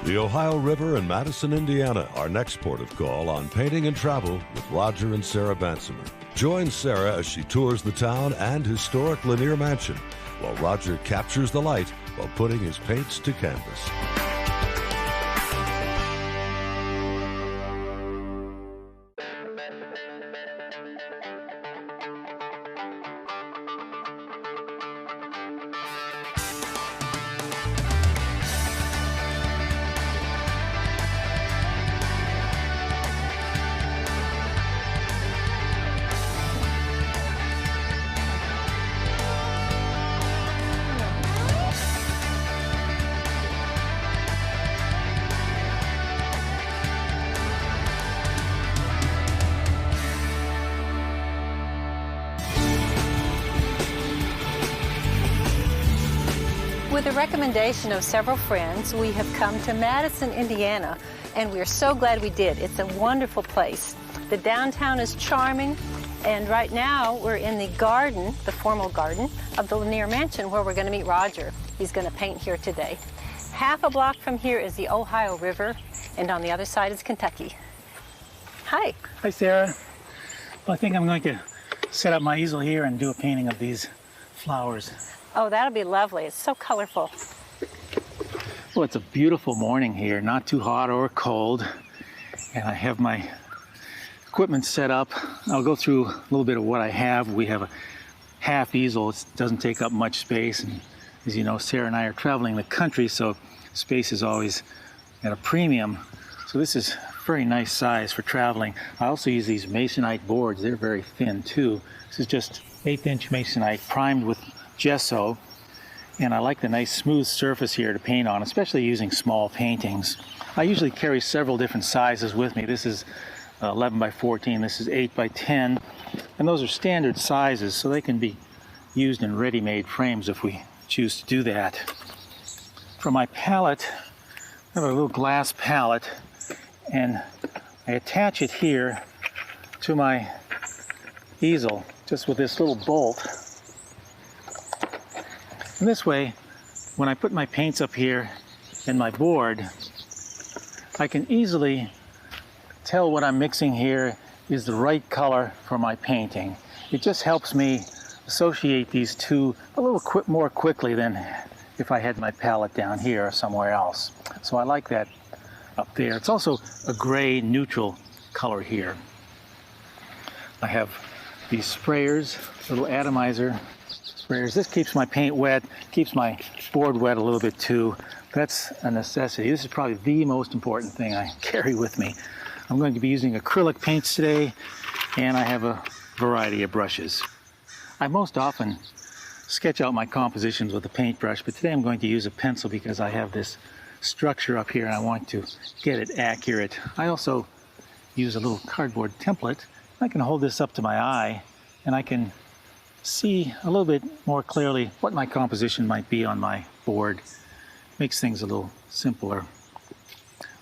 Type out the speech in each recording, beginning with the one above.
The Ohio River and Madison, Indiana, our next port of call on Painting and Travel with Roger and Sarah Bansemer. Join Sarah as she tours the town and historic Lanier Mansion, while Roger captures the light while putting his paints to canvas. With the recommendation of several friends, we have come to Madison, Indiana, and we're so glad we did. It's a wonderful place. The downtown is charming, and right now we're in the garden, the formal garden, of the Lanier Mansion, where we're going to meet Roger. He's going to paint here today. Half a block from here is the Ohio River, and on the other side is Kentucky. Hi. Hi, Sarah. Well, I think I'm going to set up my easel here and do a painting of these flowers. Oh, that'll be lovely. It's so colorful. Well, it's a beautiful morning here, not too hot or cold. And I have my equipment set up. I'll go through a little bit of what I have. We have a half easel. It doesn't take up much space. And as you know, Sarah and I are traveling the country, so space is always at a premium. So this is a very nice size for traveling. I also use these masonite boards. They're very thin too. This is just 1/8" masonite primed with gesso, and I like the nice smooth surface here to paint on, especially using small paintings. I usually carry several different sizes with me. This is 11 by 14, this is 8 by 10, and those are standard sizes, so they can be used in ready-made frames if we choose to do that. For my palette, I have a little glass palette, and I attach it here to my easel just with this little bolt. And this way, when I put my paints up here in my board, I can easily tell what I'm mixing here is the right color for my painting. It just helps me associate these two a little more quickly than if I had my palette down here or somewhere else. So I like that up there. It's also a gray neutral color here. I have these sprayers, little atomizer sprayers. This keeps my paint wet, keeps my board wet a little bit too. That's a necessity. This is probably the most important thing I carry with me. I'm going to be using acrylic paints today, and I have a variety of brushes. I most often sketch out my compositions with a paintbrush, but today I'm going to use a pencil because I have this structure up here and I want to get it accurate. I also use a little cardboard template. I can hold this up to my eye and I can see a little bit more clearly what my composition might be on my board. Makes things a little simpler.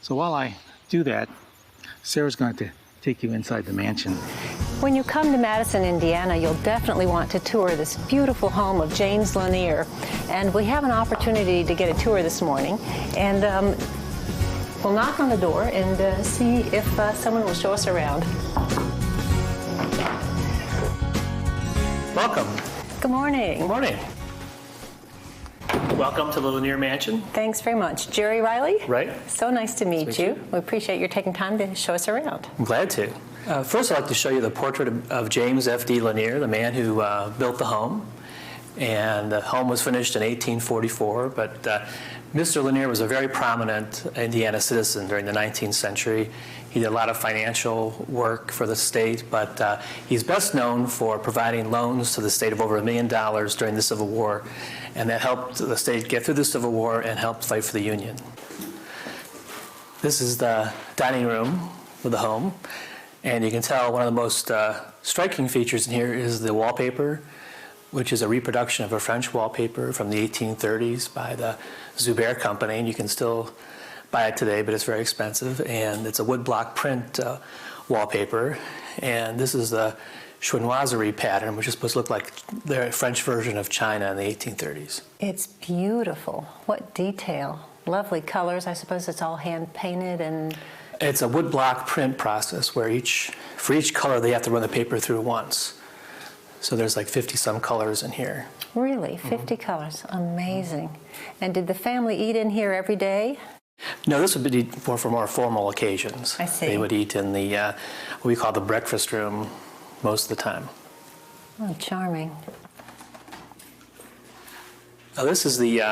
So while I do that, Sarah's going to take you inside the mansion. When you come to Madison, Indiana, you'll definitely want to tour this beautiful home of James Lanier. And we have an opportunity to get a tour this morning. And we'll knock on the door and see if someone will show us around. Welcome. Good morning. Good morning. Welcome to the Lanier Mansion. Thanks very much. Jerry Riley? Right. So nice to meet you. We appreciate your taking time to show us around. I'm glad to. First, I'd like to show you the portrait of James F.D. Lanier, the man who built the home. And the home was finished in 1844, but Mr. Lanier was a very prominent Indiana citizen during the 19th century. He did a lot of financial work for the state, but he's best known for providing loans to the state of over $1 million during the Civil War, and that helped the state get through the Civil War and helped fight for the Union. This is the dining room of the home, and you can tell one of the most striking features in here is the wallpaper, which is a reproduction of a French wallpaper from the 1830s by the Zuber Company, and you can still buy it today, but it's very expensive, and it's a woodblock print wallpaper. And this is the chinoiserie pattern, which is supposed to look like the French version of China in the 1830s. It's beautiful. What detail. Lovely colors. I suppose it's all hand painted and... It's a woodblock print process where for each color they have to run the paper through once. So there's like 50-some colors in here. Really? 50 colors. Amazing. And did the family eat in here every day? No, this would be for more formal occasions. I see. They would eat in the, what we call the breakfast room most of the time. Oh, charming. Now this is the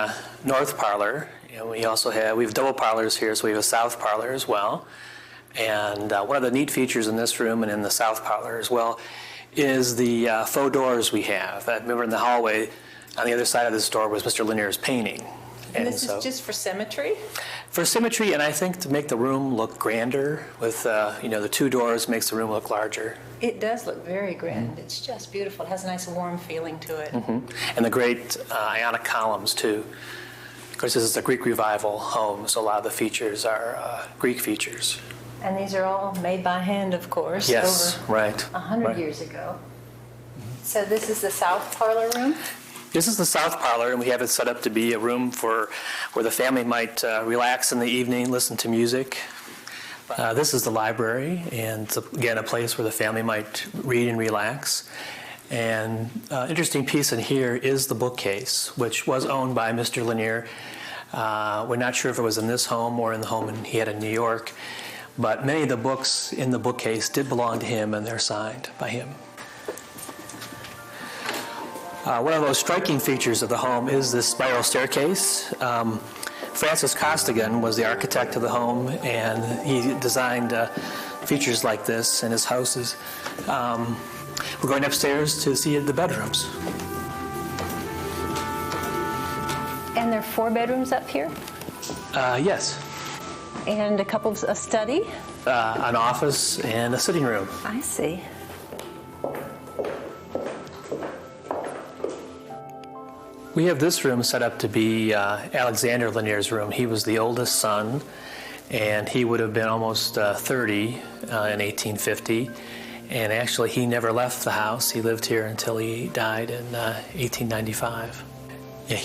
north parlor. And we have double parlors here, so we have a south parlor as well. And one of the neat features in this room and in the south parlor as well is the faux doors we have. I remember in the hallway, on the other side of this door was Mr. Lanier's painting. And this is just for symmetry? For symmetry, and I think to make the room look grander with, the two doors makes the room look larger. It does look very grand. It's just beautiful. It has a nice warm feeling to it. And the great Ionic columns, too. Of course, this is a Greek Revival home, so a lot of the features are Greek features. And these are all made by hand, of course. Yes, over right. 100 years ago. So this is the south parlor room? This is the south parlor, and we have it set up to be a room where the family might relax in the evening, listen to music. This is the library, and it's, again, a place where the family might read and relax. And interesting piece in here is the bookcase, which was owned by Mr. Lanier. We're not sure if it was in this home or in the home he had in New York, but many of the books in the bookcase did belong to him, and they're signed by him. One of those striking features of the home is this spiral staircase. Francis Costigan was the architect of the home, and he designed features like this in his houses. We're going upstairs to see the bedrooms. And there are 4 bedrooms up here? Yes. And a couple of study? An office and a sitting room. I see. We have this room set up to be Alexander Lanier's room. He was the oldest son, and he would have been almost 30 in 1850. And actually, he never left the house. He lived here until he died in 1895. Yeah,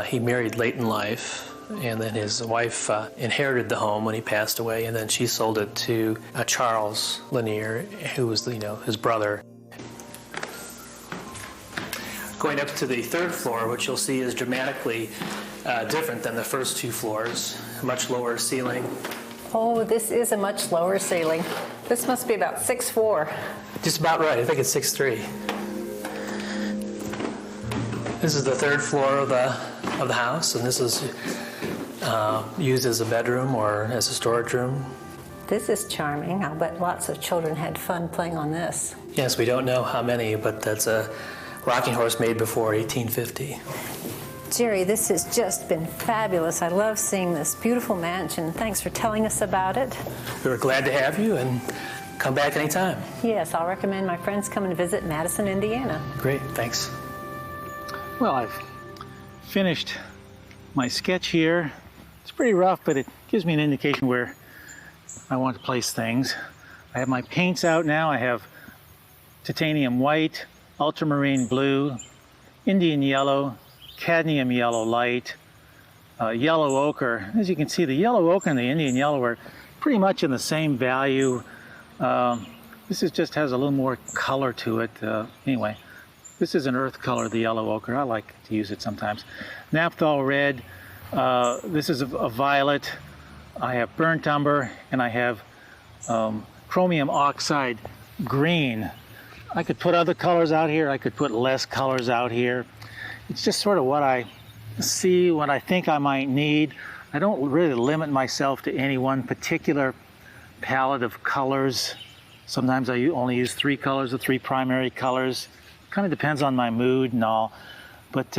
he married late in life, and then his wife inherited the home when he passed away, and then she sold it to Charles Lanier, who was his brother. Going up to the 3rd floor, which you'll see is dramatically different than the first 2 floors. Much lower ceiling. Oh, this is a much lower ceiling. This must be about 6'4". Just about right. I think it's 6'3". This is the 3rd floor of the house, and this is used as a bedroom or as a storage room. This is charming. I'll bet lots of children had fun playing on this. Yes, we don't know how many, but that's a rocking horse made before 1850. Jerry, this has just been fabulous. I love seeing this beautiful mansion. Thanks for telling us about it. We were glad to have you, and come back anytime. Yes, I'll recommend my friends come and visit Madison, Indiana. Great, thanks. Well, I've finished my sketch here. It's pretty rough, but it gives me an indication where I want to place things. I have my paints out now. I have titanium white, ultramarine blue, Indian yellow, cadmium yellow light, yellow ochre. As you can see, the yellow ochre and the Indian yellow are pretty much in the same value. This just has a little more color to it. Anyway, this is an earth color, the yellow ochre. I like to use it sometimes. Naphthol red. This is a violet. I have burnt umber, and I have chromium oxide green. I could put other colors out here. I could put less colors out here. It's just sort of what I see, what I think I might need. I don't really limit myself to any one particular palette of colors. Sometimes I only use 3 colors or 3 primary colors. Kind of depends on my mood and all. But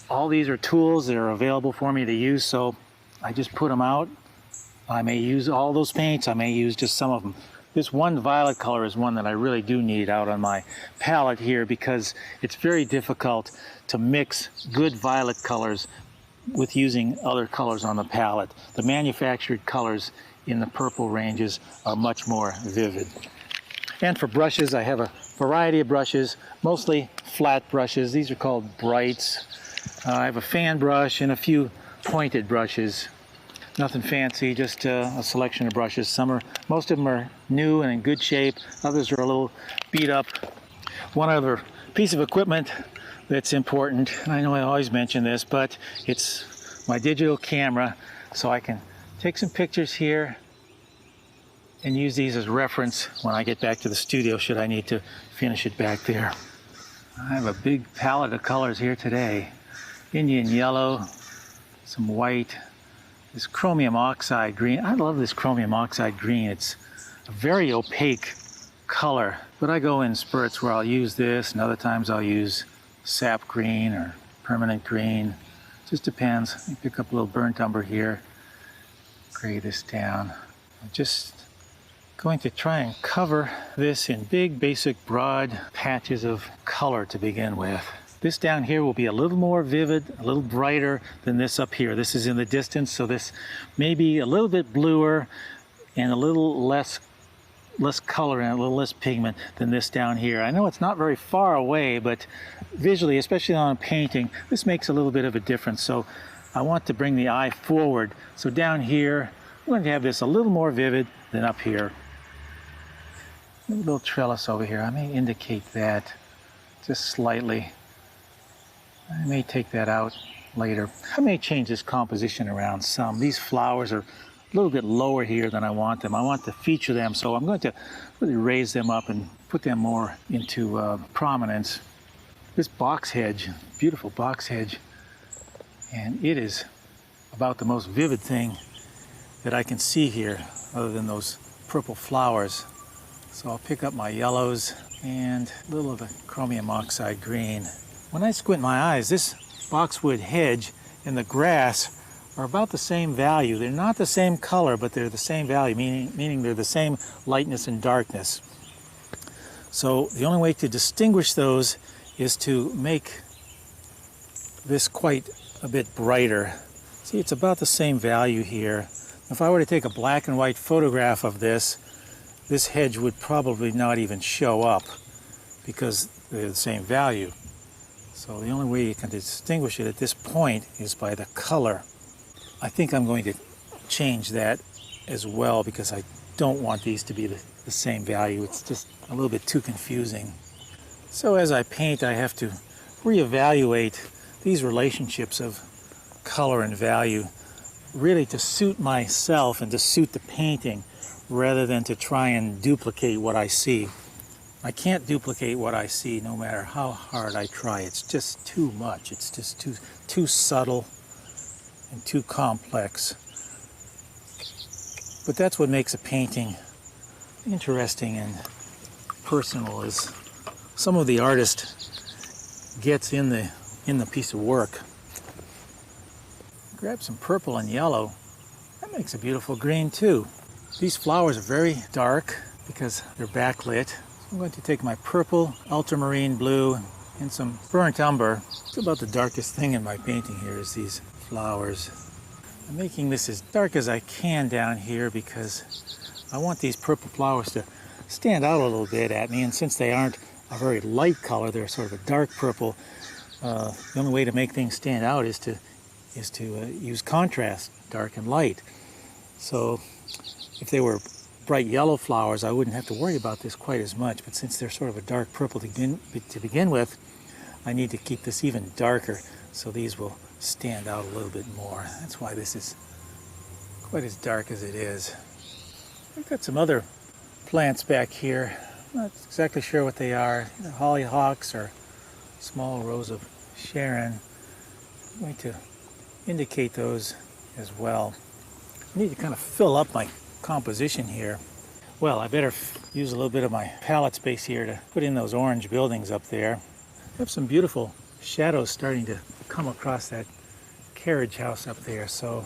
all these are tools that are available for me to use, so I just put them out. I may use all those paints. I may use just some of them. This one violet color is one that I really do need out on my palette here because it's very difficult to mix good violet colors with using other colors on the palette. The manufactured colors in the purple ranges are much more vivid. And for brushes, I have a variety of brushes, mostly flat brushes. These are called brights. I have a fan brush and a few pointed brushes. Nothing fancy, just a selection of brushes. Most of them are new and in good shape. Others are a little beat up. One other piece of equipment that's important, and I know I always mention this, but it's my digital camera, so I can take some pictures here and use these as reference when I get back to the studio should I need to finish it back there. I have a big palette of colors here today. Indian yellow, some white, this chromium oxide green. I love this chromium oxide green. It's a very opaque color, but I go in spurts where I'll use this, and other times I'll use sap green or permanent green. Just depends. I pick up a little burnt umber here, gray this down. I'm just going to try and cover this in big, basic, broad patches of color to begin with. This down here will be a little more vivid, a little brighter than this up here. This is in the distance, so this may be a little bit bluer and a little less color and a little less pigment than this down here. I know it's not very far away, but visually, especially on a painting, this makes a little bit of a difference. So I want to bring the eye forward. So down here, I'm going to have this a little more vivid than up here. A little trellis over here. I may indicate that just slightly. I may take that out later. I may change this composition around some. These flowers are a little bit lower here than I want them. I want to feature them, so I'm going to really raise them up and put them more into prominence. This box hedge, beautiful box hedge, and it is about the most vivid thing that I can see here other than those purple flowers. So I'll pick up my yellows and a little of the chromium oxide green. When I squint my eyes, this boxwood hedge and the grass are about the same value. They're not the same color, but they're the same value, meaning they're the same lightness and darkness. So the only way to distinguish those is to make this quite a bit brighter. See, it's about the same value here. If I were to take a black and white photograph of this hedge would probably not even show up because they're the same value. So the only way you can distinguish it at this point is by the color. I think I'm going to change that as well because I don't want these to be the same value. It's just a little bit too confusing. So as I paint, I have to reevaluate these relationships of color and value really to suit myself and to suit the painting rather than to try and duplicate what I see. I can't duplicate what I see no matter how hard I try. It's just too much. It's just too subtle and too complex. But that's what makes a painting interesting and personal, is some of the artist gets in the piece of work. Grab some purple and yellow. That makes a beautiful green too. These flowers are very dark because they're backlit. I'm going to take my purple, ultramarine blue, and some burnt umber. It's about the darkest thing in my painting here is these flowers. I'm making this as dark as I can down here because I want these purple flowers to stand out a little bit at me, and since they aren't a very light color, they're sort of a dark purple, the only way to make things stand out is to use contrast, dark and light. So if they were bright yellow flowers, I wouldn't have to worry about this quite as much, but since they're sort of a dark purple to begin with, I need to keep this even darker so these will stand out a little bit more. That's why this is quite as dark as it is. I've got some other plants back here. I'm not exactly sure what they are. Either hollyhocks or small rows of Sharon. I'm going to indicate those as well. I need to kind of fill up my composition here. Well, I better use a little bit of my palette space here to put in those orange buildings up there. I have some beautiful shadows starting to come across that carriage house up there, so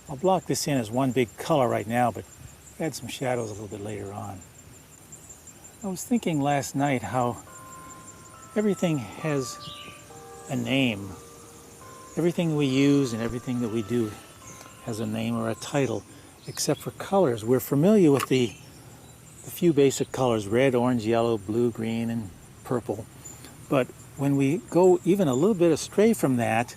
I'll block this in as one big color right now, but add some shadows a little bit later on. I was thinking last night how everything has a name. Everything we use and everything that we do has a name or a title, except for colors. We're familiar with the few basic colors: red, orange, yellow, blue, green, and purple. But when we go even a little bit astray from that,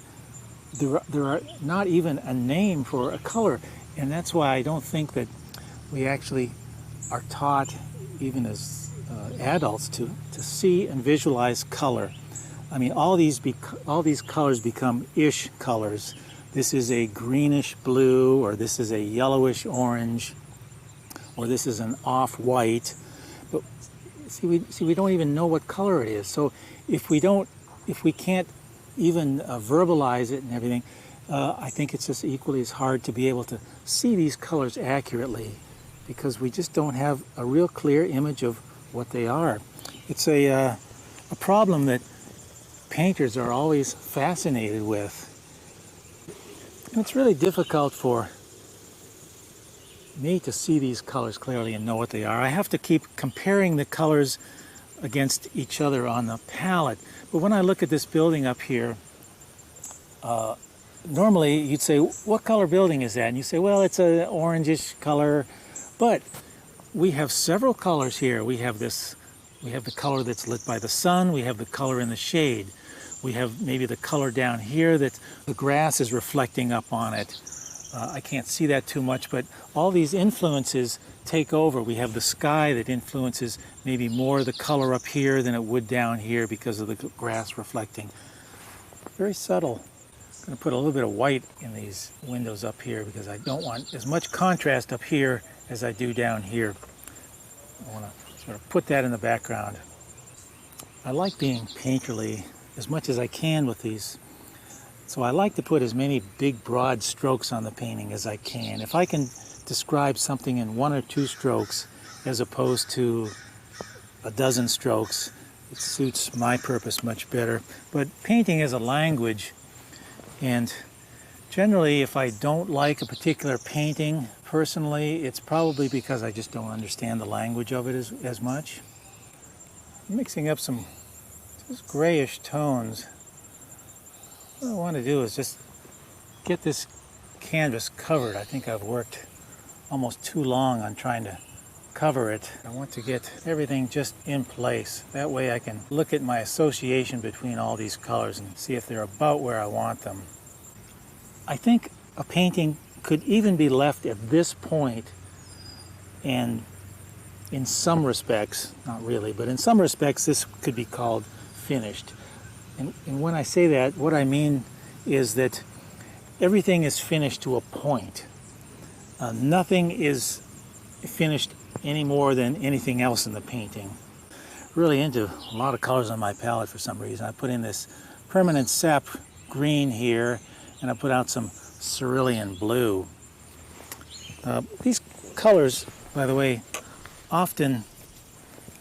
there are not even a name for a color, and that's why I don't think that we actually are taught, even as adults, to see and visualize color. I mean, all these colors become ish colors. This is a greenish blue, or this is a yellowish orange, or this is an off-white. But see, we don't even know what color it is. So if we can't even verbalize it and everything, I think it's just equally as hard to be able to see these colors accurately, because we just don't have a real clear image of what they are. It's a problem that painters are always fascinated with. And it's really difficult for me to see these colors clearly and know what they are. I have to keep comparing the colors against each other on the palette. But when I look at this building up here, normally you'd say, what color building is that? And you say, well, it's an orangish color. But we have several colors here. We have the color that's lit by the sun. We have the color in the shade. We have maybe the color down here that the grass is reflecting up on it. I can't see that too much, but all these influences take over. We have the sky that influences maybe more the color up here than it would down here because of the grass reflecting. Very subtle. I'm going to put a little bit of white in these windows up here because I don't want as much contrast up here as I do down here. I want to sort of put that in the background. I like being painterly as much as I can with these. So I like to put as many big, broad strokes on the painting as I can. If I can describe something in 1 or 2 strokes as opposed to a dozen strokes, it suits my purpose much better. But painting is a language, and generally if I don't like a particular painting personally, it's probably because I just don't understand the language of it as much. I'm mixing up some just grayish tones. What I want to do is just get this canvas covered. I think I've worked almost too long on trying to cover it. I want to get everything just in place. That way I can look at my association between all these colors and see if they're about where I want them. I think a painting could even be left at this point, and in some respects, not really, but in some respects this could be called finished. And when I say that, what I mean is that everything is finished to a point. Nothing is finished any more than anything else in the painting. Really into a lot of colors on my palette for some reason. I put in this permanent sap green here, and I put out some cerulean blue. These colors, by the way, often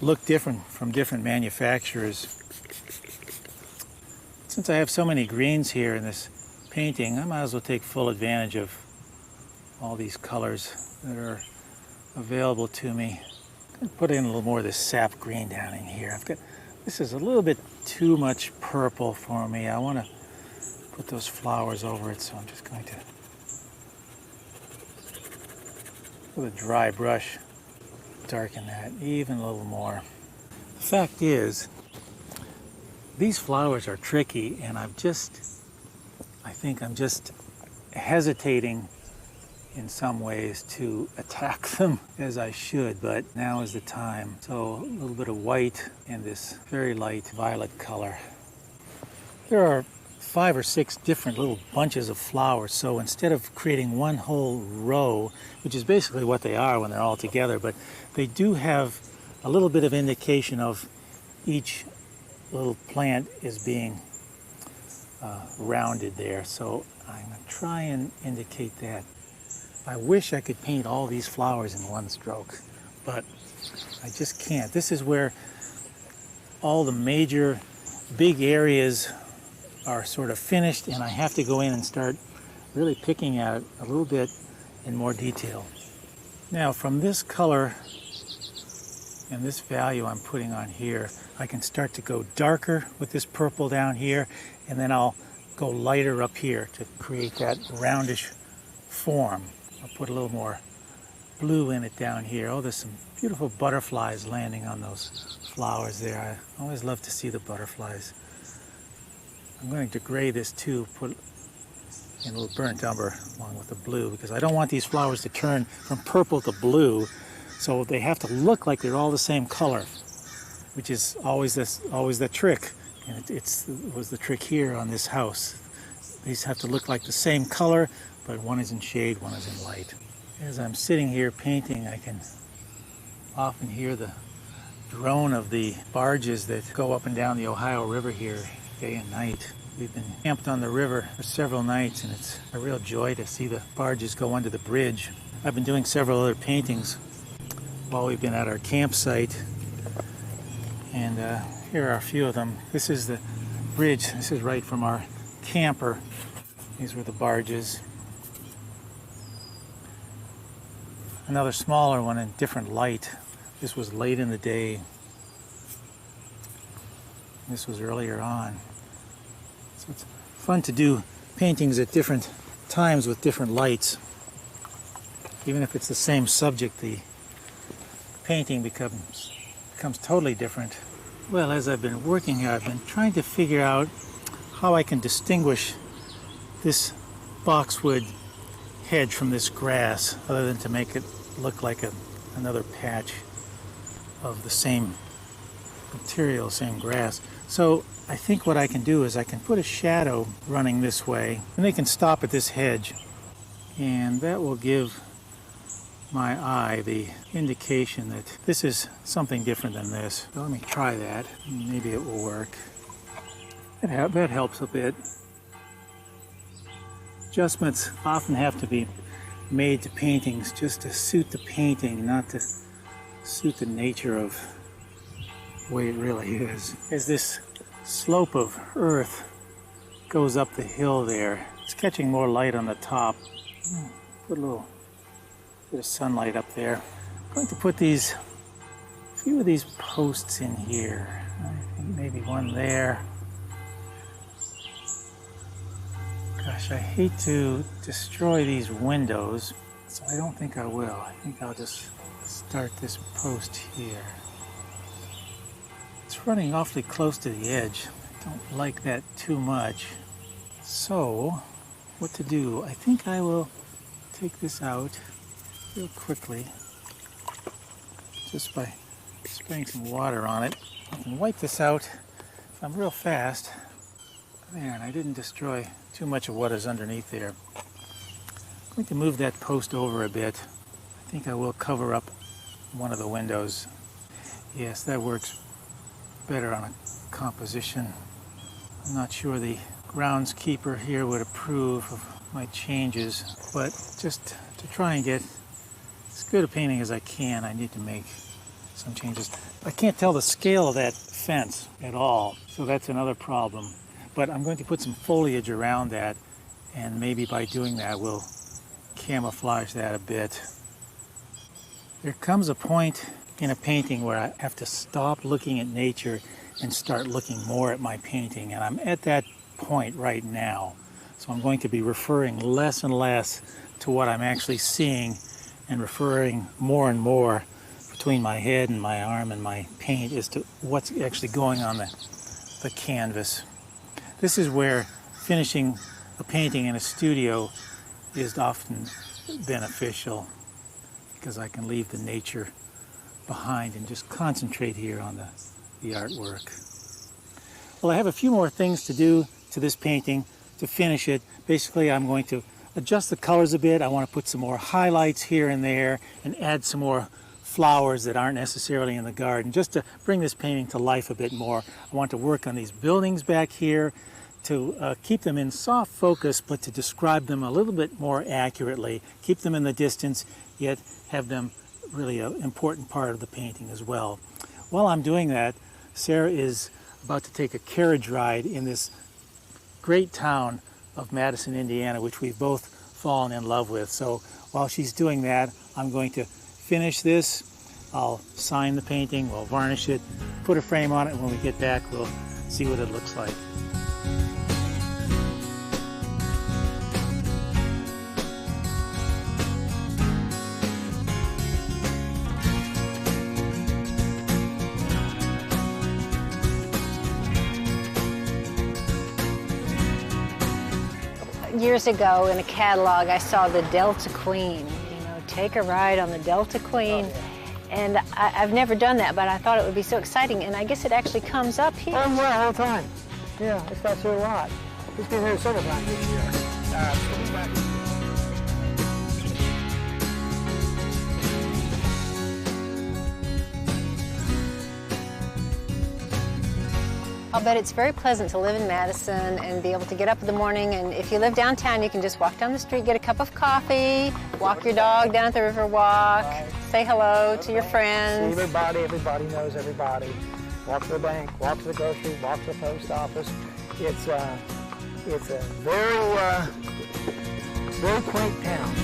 look different from different manufacturers. Since I have so many greens here in this painting, I might as well take full advantage of all these colors that are available to me. I'm going to put in a little more of this sap green down in here. This is a little bit too much purple for me. I want to put those flowers over it, so I'm just going to, with a dry brush, darken that even a little more. The fact is, these flowers are tricky, and I think I'm just hesitating in some ways to attack them as I should, but now is the time. So a little bit of white and this very light violet color. There are 5 or 6 different little bunches of flowers, so instead of creating one whole row, which is basically what they are when they're all together, but they do have a little bit of indication of each little plant is being rounded there, so I'm going to try and indicate that. I wish I could paint all these flowers in one stroke, but I just can't. This is where all the major big areas are sort of finished, and I have to go in and start really picking at it a little bit in more detail. Now, from this color and this value I'm putting on here, I can start to go darker with this purple down here, and then I'll go lighter up here to create that roundish form. I'll put a little more blue in it down here. Oh, there's some beautiful butterflies landing on those flowers there. I always love to see the butterflies. I'm going to gray this too, put and a little burnt umber along with the blue, because I don't want these flowers to turn from purple to blue, so they have to look like they're all the same color, which is always the trick. And it was the trick here on this house. These have to look like the same color, but one is in shade, one is in light. As I'm sitting here painting, I can often hear the drone of the barges that go up and down the Ohio River here day and night. We've been camped on the river for several nights, and it's a real joy to see the barges go under the bridge. I've been doing several other paintings while we've been at our campsite, and here are a few of them. This is the bridge. This is right from our camper. These were the barges. Another smaller one in different light. This was late in the day. This was earlier on. So it's fun to do paintings at different times with different lights. Even if it's the same subject, the painting becomes totally different. Well, as I've been working here, I've been trying to figure out how I can distinguish this boxwood hedge from this grass, other than to make it look like another patch of the same material, same grass. So I think what I can do is I can put a shadow running this way, and they can stop at this hedge, and that will give my eye the indication that this is something different than this. So let me try that. Maybe it will work. That helps a bit. Adjustments often have to be made to paintings just to suit the painting, not to suit the nature of the way it really is. As this slope of earth goes up the hill there, it's catching more light on the top. Put a little bit of sunlight up there. I'm going to put a few of these posts in here. I think maybe one there. Gosh, I hate to destroy these windows, so I don't think I will. I think I'll just start this post here. It's running awfully close to the edge. I don't like that too much. So, what to do? I think I will take this out real quickly, just by spraying some water on it. I can wipe this out if I'm real fast. There, and I didn't destroy too much of what is underneath there. I'm going to move that post over a bit. I think I will cover up one of the windows. Yes, that works better on a composition. I'm not sure the groundskeeper here would approve of my changes, but just to try and get as good a painting as I can, I need to make some changes. I can't tell the scale of that fence at all, so that's another problem. But I'm going to put some foliage around that, and maybe by doing that we'll camouflage that a bit. There comes a point in a painting where I have to stop looking at nature and start looking more at my painting, and I'm at that point right now. So I'm going to be referring less and less to what I'm actually seeing and referring more and more between my head and my arm and my paint as to what's actually going on the canvas. This is where finishing a painting in a studio is often beneficial, because I can leave the nature behind and just concentrate here on the artwork. Well, I have a few more things to do to this painting to finish it. Basically, I'm going to adjust the colors a bit. I want to put some more highlights here and there and add some more flowers that aren't necessarily in the garden, just to bring this painting to life a bit more. I want to work on these buildings back here to keep them in soft focus, but to describe them a little bit more accurately, keep them in the distance, yet have them really an important part of the painting as well. While I'm doing that, Sarah is about to take a carriage ride in this great town of Madison, Indiana, which we've both fallen in love with. So while she's doing that, I'm going to finish this. I'll sign the painting, we'll varnish it, put a frame on it, and when we get back, we'll see what it looks like. Years ago in a catalog, I saw the Delta Queen. You know, take a ride on the Delta Queen. Oh, yeah. And I've never done that, but I thought it would be so exciting. And I guess it actually comes up here. Oh, yeah, all the time. Yeah, it stops here a lot. He's been here several times this year. I'll bet it's very pleasant to live in Madison and be able to get up in the morning, and if you live downtown, you can just walk down the street, get a cup of coffee, walk your dog down at the river walk, say hello to your friends. See everybody knows everybody. Walk to the bank, walk to the grocery, walk to the post office. It's a very quaint town.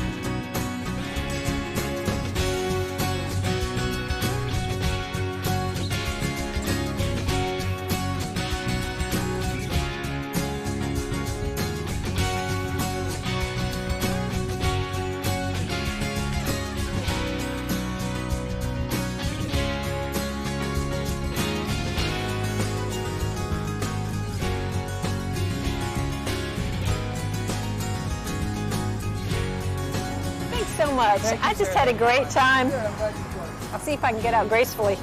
So much. I just had a great time. I'll see if I can get out gracefully.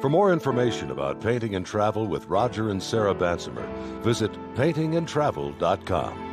For more information about painting and travel with Roger and Sarah Bansemer, visit paintingandtravel.com.